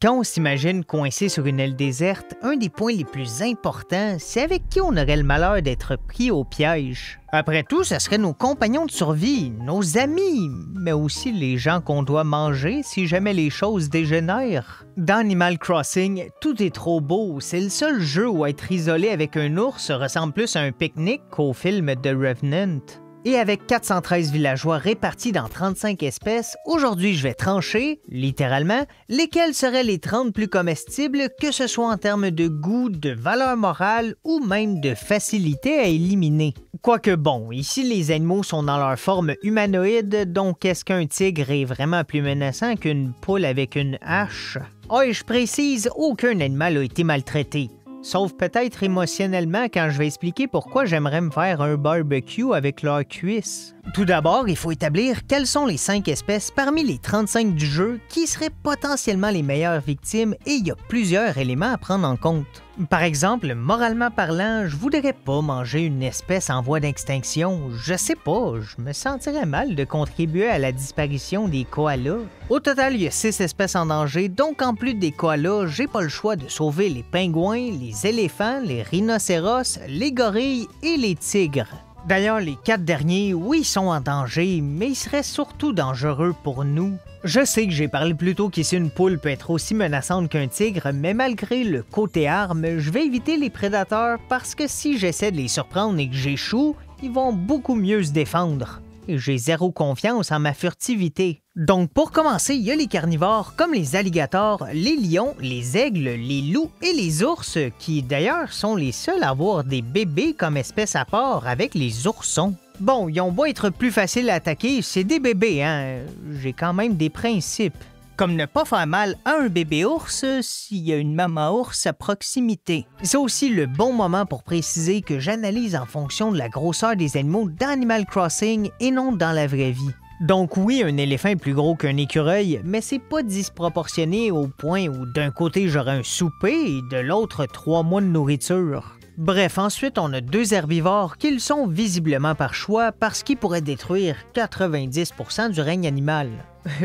Quand on s'imagine coincé sur une île déserte, un des points les plus importants, c'est avec qui on aurait le malheur d'être pris au piège. Après tout, ce seraient nos compagnons de survie, nos amis, mais aussi les gens qu'on doit manger si jamais les choses dégénèrent. Dans Animal Crossing, tout est trop beau, c'est le seul jeu où être isolé avec un ours ressemble plus à un pique-nique qu'au film The Revenant. Et avec 413 villageois répartis dans 35 espèces, aujourd'hui je vais trancher, littéralement, lesquels seraient les 30 plus comestibles, que ce soit en termes de goût, de valeur morale ou même de facilité à éliminer. Quoique bon, ici les animaux sont dans leur forme humanoïde, donc est-ce qu'un tigre est vraiment plus menaçant qu'une poule avec une hache? Ah, et je précise, aucun animal a été maltraité. Sauf peut-être émotionnellement quand je vais expliquer pourquoi j'aimerais me faire un barbecue avec leurs cuisses. Tout d'abord, il faut établir quelles sont les 5 espèces parmi les 35 du jeu qui seraient potentiellement les meilleures victimes et il y a plusieurs éléments à prendre en compte. Par exemple, moralement parlant, je voudrais pas manger une espèce en voie d'extinction. Je sais pas, je me sentirais mal de contribuer à la disparition des koalas. Au total, il y a 6 espèces en danger, donc en plus des koalas, j'ai pas le choix de sauver les pingouins, les éléphants, les rhinocéros, les gorilles et les tigres. D'ailleurs, les 4 derniers, oui, ils sont en danger, mais ils seraient surtout dangereux pour nous. Je sais que j'ai parlé plus tôt qu'ici une poule peut être aussi menaçante qu'un tigre, mais malgré le côté arme, je vais éviter les prédateurs parce que si j'essaie de les surprendre et que j'échoue, ils vont beaucoup mieux se défendre. Et j'ai zéro confiance en ma furtivité. Donc pour commencer, il y a les carnivores comme les alligators, les lions, les aigles, les loups et les ours, qui d'ailleurs sont les seuls à avoir des bébés comme espèce à part avec les oursons. Bon, ils ont beau être plus faciles à attaquer, c'est des bébés, hein? J'ai quand même des principes. Comme ne pas faire mal à un bébé ours s'il y a une maman ours à proximité. C'est aussi le bon moment pour préciser que j'analyse en fonction de la grosseur des animaux dans Animal Crossing et non dans la vraie vie. Donc oui, un éléphant est plus gros qu'un écureuil, mais c'est pas disproportionné au point où d'un côté j'aurai un souper et de l'autre 3 mois de nourriture. Bref, ensuite, on a 2 herbivores qui le sont visiblement par choix parce qu'ils pourraient détruire 90% du règne animal.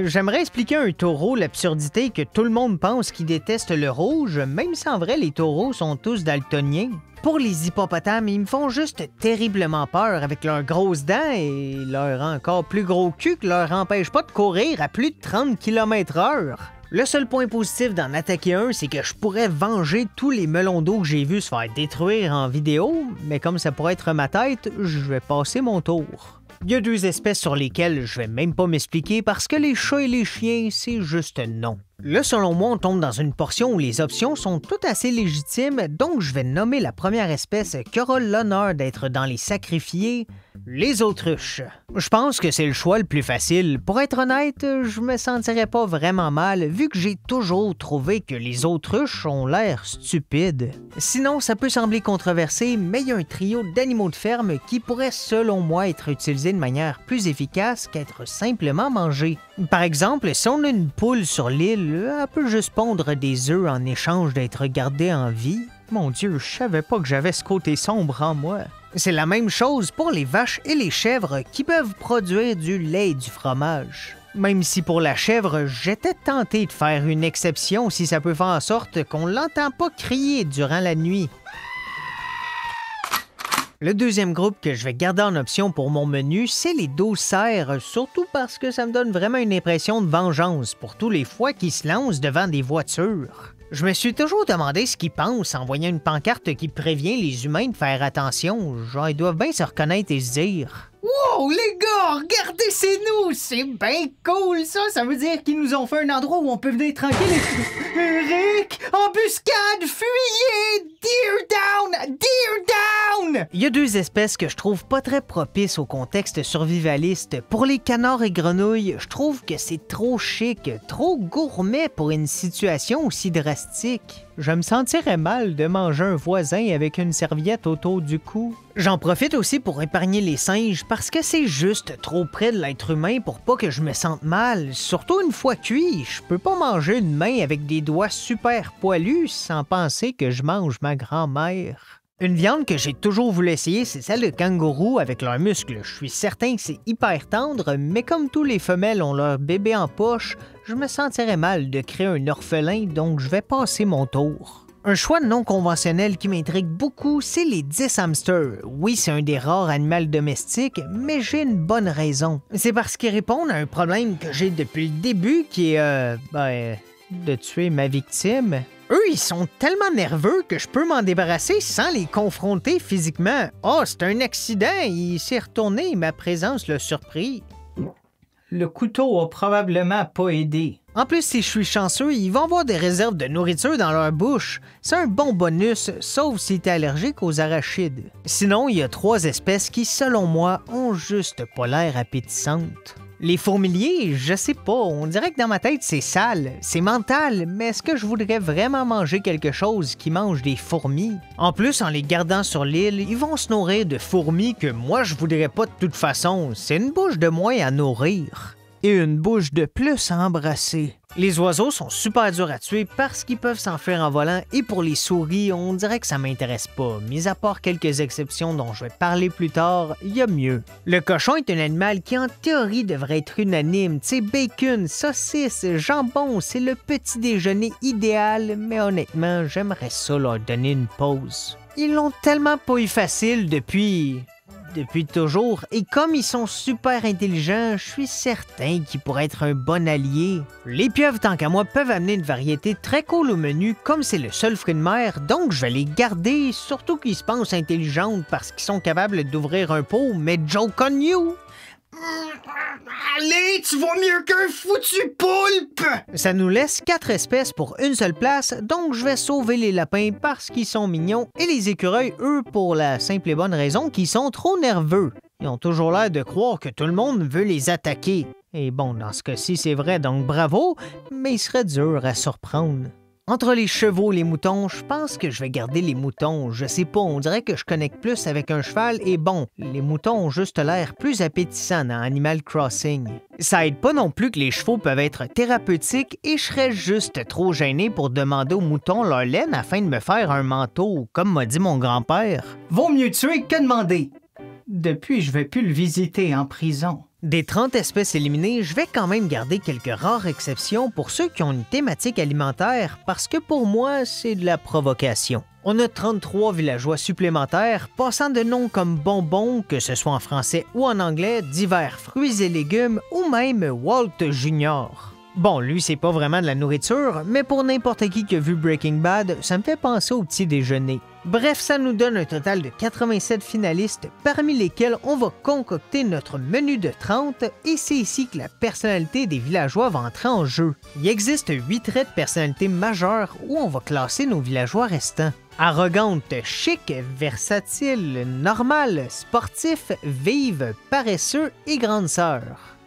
J'aimerais expliquer à un taureau l'absurdité que tout le monde pense qu'il déteste le rouge, même si en vrai les taureaux sont tous daltoniens. Pour les hippopotames, ils me font juste terriblement peur avec leurs grosses dents et leur encore plus gros cul qui leur empêche pas de courir à plus de 30 km/h. Le seul point positif d'en attaquer un, c'est que je pourrais venger tous les melons d'eau que j'ai vus se faire détruire en vidéo, mais comme ça pourrait être ma tête, je vais passer mon tour. Il y a 2 espèces sur lesquelles je vais même pas m'expliquer parce que les chats et les chiens, c'est juste non. Là, selon moi, on tombe dans une portion où les options sont toutes assez légitimes, donc je vais nommer la première espèce qui aura l'honneur d'être dans les sacrifiés, les autruches. Je pense que c'est le choix le plus facile. Pour être honnête, je me sentirais pas vraiment mal vu que j'ai toujours trouvé que les autruches ont l'air stupides. Sinon, ça peut sembler controversé, mais il y a un trio d'animaux de ferme qui pourrait selon moi être utilisé de manière plus efficace qu'être simplement mangé. Par exemple, si on a une poule sur l'île, elle peut juste pondre des œufs en échange d'être gardée en vie. Mon Dieu, je savais pas que j'avais ce côté sombre en moi. C'est la même chose pour les vaches et les chèvres qui peuvent produire du lait et du fromage. Même si pour la chèvre, j'étais tenté de faire une exception si ça peut faire en sorte qu'on l'entend pas crier durant la nuit. Le deuxième groupe que je vais garder en option pour mon menu, c'est les 12 cerfs, surtout parce que ça me donne vraiment une impression de vengeance pour tous les fois qu'ils se lancent devant des voitures. Je me suis toujours demandé ce qu'ils pensent en voyant une pancarte qui prévient les humains de faire attention. Genre, ils doivent bien se reconnaître et se dire « Wow, les gars, regardez, c'est nous! C'est bien cool, ça! Ça veut dire qu'ils nous ont fait un endroit où on peut venir tranquille et... Eric! Embuscade! Fuyez! Deer down! Deer down! » Il y a 2 espèces que je trouve pas très propices au contexte survivaliste. Pour les canards et grenouilles, je trouve que c'est trop chic, trop gourmet pour une situation aussi drastique. Je me sentirais mal de manger un voisin avec une serviette autour du cou. J'en profite aussi pour épargner les singes parce que c'est juste trop près de l'être humain pour pas que je me sente mal. Surtout une fois cuit, je peux pas manger une main avec des doigts super poilus sans penser que je mange ma grand-mère. Une viande que j'ai toujours voulu essayer, c'est celle de kangourou avec leurs muscles. Je suis certain que c'est hyper tendre, mais comme tous les femelles ont leur bébé en poche, je me sentirais mal de créer un orphelin, donc je vais passer mon tour. Un choix non conventionnel qui m'intrigue beaucoup, c'est les 10 hamsters. Oui, c'est un des rares animaux domestiques, mais j'ai une bonne raison. C'est parce qu'ils répondent à un problème que j'ai depuis le début, qui est, de tuer ma victime. Eux, ils sont tellement nerveux que je peux m'en débarrasser sans les confronter physiquement. Oh, c'est un accident, il s'est retourné, ma présence l'a surpris. Le couteau a probablement pas aidé. En plus, si je suis chanceux, ils vont avoir des réserves de nourriture dans leur bouche. C'est un bon bonus, sauf si t'es allergique aux arachides. Sinon, il y a 3 espèces qui, selon moi, ont juste pas l'air appétissantes. Les fourmiliers, je sais pas, on dirait que dans ma tête c'est sale, c'est mental, mais est-ce que je voudrais vraiment manger quelque chose qui mange des fourmis? En plus, en les gardant sur l'île, ils vont se nourrir de fourmis que moi je voudrais pas de toute façon, c'est une bouche de moins à nourrir. Et une bouche de plus à embrasser. Les oiseaux sont super durs à tuer parce qu'ils peuvent s'enfuir en volant et pour les souris, on dirait que ça m'intéresse pas. Mis à part quelques exceptions dont je vais parler plus tard, il y a mieux. Le cochon est un animal qui en théorie devrait être unanime. Tu sais, bacon, saucisse, jambon, c'est le petit déjeuner idéal, mais honnêtement, j'aimerais ça leur donner une pause. Ils l'ont tellement pas eu facile depuis toujours, et comme ils sont super intelligents, je suis certain qu'ils pourraient être un bon allié. Les pieuvres, tant qu'à moi, peuvent amener une variété très cool au menu, comme c'est le seul fruit de mer, donc je vais les garder, surtout qu'ils se pensent intelligentes parce qu'ils sont capables d'ouvrir un pot, mais joke on you! Allez, tu vaux mieux qu'un foutu poulpe! Ça nous laisse 4 espèces pour une seule place, donc je vais sauver les lapins parce qu'ils sont mignons et les écureuils, eux, pour la simple et bonne raison qu'ils sont trop nerveux. Ils ont toujours l'air de croire que tout le monde veut les attaquer. Et bon, dans ce cas-ci, c'est vrai, donc bravo, mais il serait dur à surprendre. Entre les chevaux et les moutons, je pense que je vais garder les moutons. Je sais pas, on dirait que je connecte plus avec un cheval et bon, les moutons ont juste l'air plus appétissants dans Animal Crossing. Ça aide pas non plus que les chevaux peuvent être thérapeutiques et je serais juste trop gêné pour demander aux moutons leur laine afin de me faire un manteau, comme m'a dit mon grand-père. Vaut mieux tuer que demander. Depuis, je vais plus le visiter en prison. Des 30 espèces éliminées, je vais quand même garder quelques rares exceptions pour ceux qui ont une thématique alimentaire parce que pour moi, c'est de la provocation. On a 33 villageois supplémentaires, passant de noms comme Bonbon, que ce soit en français ou en anglais, divers fruits et légumes ou même Walt Junior. Bon, lui, c'est pas vraiment de la nourriture, mais pour n'importe qui a vu Breaking Bad, ça me fait penser au petit déjeuner. Bref, ça nous donne un total de 87 finalistes, parmi lesquels on va concocter notre menu de 30, et c'est ici que la personnalité des villageois va entrer en jeu. Il existe 8 traits de personnalité majeure où on va classer nos villageois restants. Arrogante, chic, versatile, normal, sportif, vive, paresseux et grande sœur.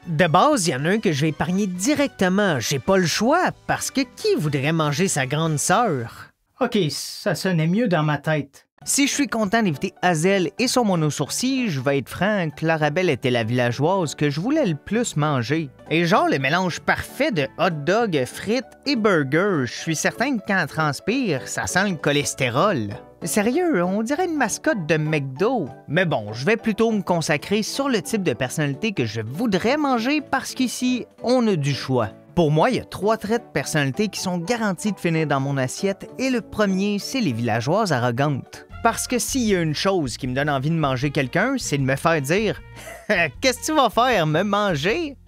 De base, il y en a un que je vais épargner directement, j'ai pas le choix, parce que qui voudrait manger sa grande sœur? Ok, ça sonnait mieux dans ma tête. Si je suis content d'éviter Hazel et son mono-sourcil, je vais être franc, Clarabelle était la villageoise que je voulais le plus manger. Et genre le mélange parfait de hot dog, frites et burgers, je suis certain que quand elle transpire, ça sent le cholestérol. Sérieux, on dirait une mascotte de McDo. Mais bon, je vais plutôt me consacrer sur le type de personnalité que je voudrais manger parce qu'ici, on a du choix. Pour moi, il y a 3 traits de personnalité qui sont garantis de finir dans mon assiette et le premier, c'est les villageoises arrogantes. Parce que s'il y a une chose qui me donne envie de manger quelqu'un, c'est de me faire dire « Qu'est-ce que tu vas faire, me manger? »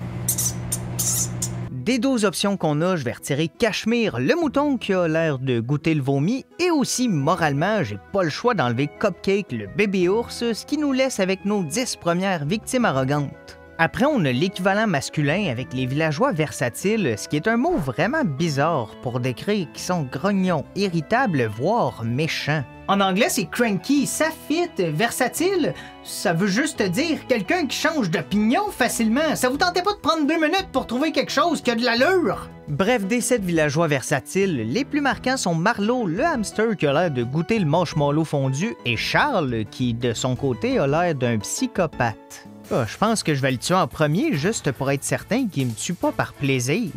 Des 12 options qu'on a, je vais retirer Cachemire, le mouton qui a l'air de goûter le vomi, et aussi, moralement, j'ai pas le choix d'enlever Cupcake, le bébé ours, ce qui nous laisse avec nos 10 premières victimes arrogantes. Après, on a l'équivalent masculin avec les villageois versatiles, ce qui est un mot vraiment bizarre pour décrire qu'ils sont grognons, irritables, voire méchants. En anglais, c'est cranky, ça fit, versatile, ça veut juste dire quelqu'un qui change d'opinion facilement. Ça vous tentait pas de prendre 2 minutes pour trouver quelque chose qui a de l'allure? Bref, des 7 villageois versatiles, les plus marquants sont Marlo, le hamster qui a l'air de goûter le marshmallow fondu, et Charles, qui, de son côté, a l'air d'un psychopathe. Je pense que je vais le tuer en premier juste pour être certain qu'il me tue pas par plaisir.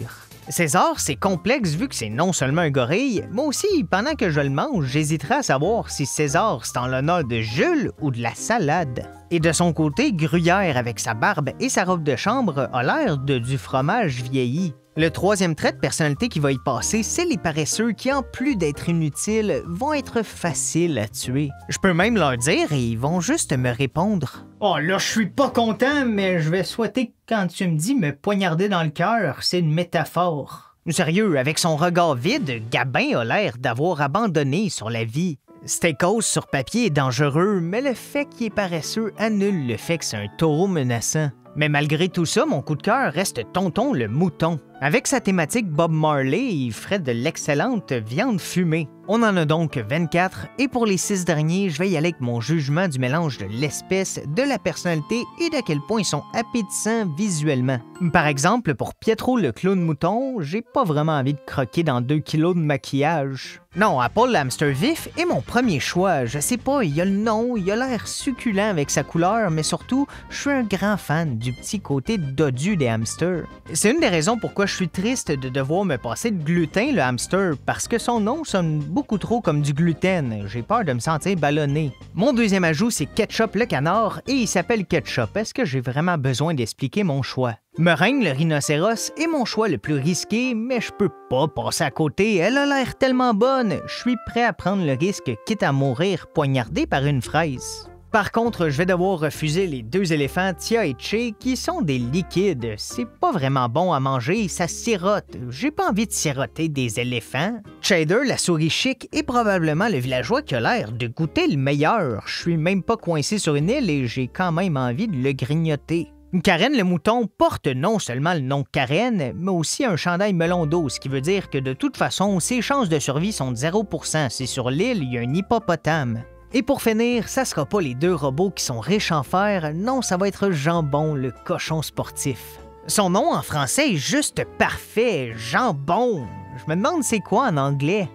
César, c'est complexe vu que c'est non seulement un gorille, mais aussi, pendant que je le mange, j'hésiterais à savoir si César c'est en l'honneur de Jules ou de la salade. Et de son côté, Gruyère, avec sa barbe et sa robe de chambre, a l'air de du fromage vieilli. Le troisième trait de personnalité qui va y passer, c'est les paresseux qui, en plus d'être inutiles, vont être faciles à tuer. Je peux même leur dire et ils vont juste me répondre. « Oh là, je suis pas content, mais je vais souhaiter que quand tu me dis me poignarder dans le cœur, c'est une métaphore. » Sérieux, avec son regard vide, Gabin a l'air d'avoir abandonné sur la vie. Steakhouse sur papier est dangereux, mais le fait qu'il est paresseux annule le fait que c'est un taureau menaçant. Mais malgré tout ça, mon coup de cœur reste Tonton le mouton. Avec sa thématique Bob Marley, il ferait de l'excellente viande fumée. On en a donc 24, et pour les 6 derniers, je vais y aller avec mon jugement du mélange de l'espèce, de la personnalité et d'à quel point ils sont appétissants visuellement. Par exemple, pour Pietro le clown mouton, j'ai pas vraiment envie de croquer dans 2 kilos de maquillage. Non, Apple le hamster vif est mon premier choix. Je sais pas, il a le nom, il a l'air succulent avec sa couleur, mais surtout, je suis un grand fan du petit côté dodu des hamsters. C'est une des raisons pourquoi je suis triste de devoir me passer de gluten le hamster, parce que son nom sonne beaucoup trop comme du gluten. J'ai peur de me sentir ballonné. Mon deuxième ajout, c'est Ketchup le canard, et il s'appelle Ketchup. Est-ce que j'ai vraiment besoin d'expliquer mon choix? Meringue le rhinocéros est mon choix le plus risqué, mais je peux pas passer à côté. Elle a l'air tellement bonne. Je suis prêt à prendre le risque, quitte à mourir poignardé par une fraise. Par contre, je vais devoir refuser les 2 éléphants Tia et Che qui sont des liquides. C'est pas vraiment bon à manger, ça sirote. J'ai pas envie de siroter des éléphants. Cheddar, la souris chic, est probablement le villageois qui a l'air de goûter le meilleur. Je suis même pas coincé sur une île et j'ai quand même envie de le grignoter. Karen le mouton porte non seulement le nom Karen, mais aussi un chandail melon d'eau, ce qui veut dire que de toute façon, ses chances de survie sont de 0%. Si sur l'île, il y a un hippopotame. Et pour finir, ça sera pas les 2 robots qui sont riches en fer, non, ça va être Jambon, le cochon sportif. Son nom en français est juste parfait, Jambon. Je me demande c'est quoi en anglais.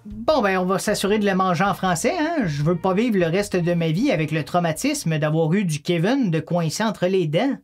Bon, ben, on va s'assurer de le manger en français, hein? Je veux pas vivre le reste de ma vie avec le traumatisme d'avoir eu du Kevin de coincé entre les dents.